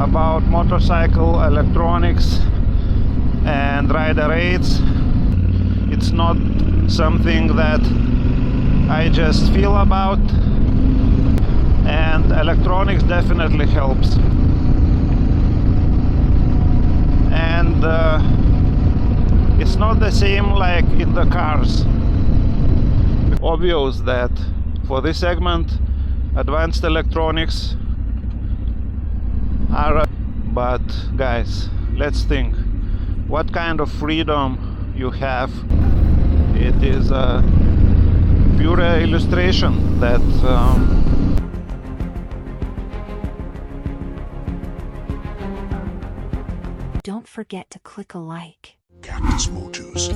about motorcycle electronics and rider aids. It's not something that I just feel about, and electronics definitely helps. And it's not the same like in the cars. Obvious that for this segment advanced electronics are, but guys, let's think what kind of freedom you have. It is a pure illustration that Don't forget to click a like. Cactus Motors.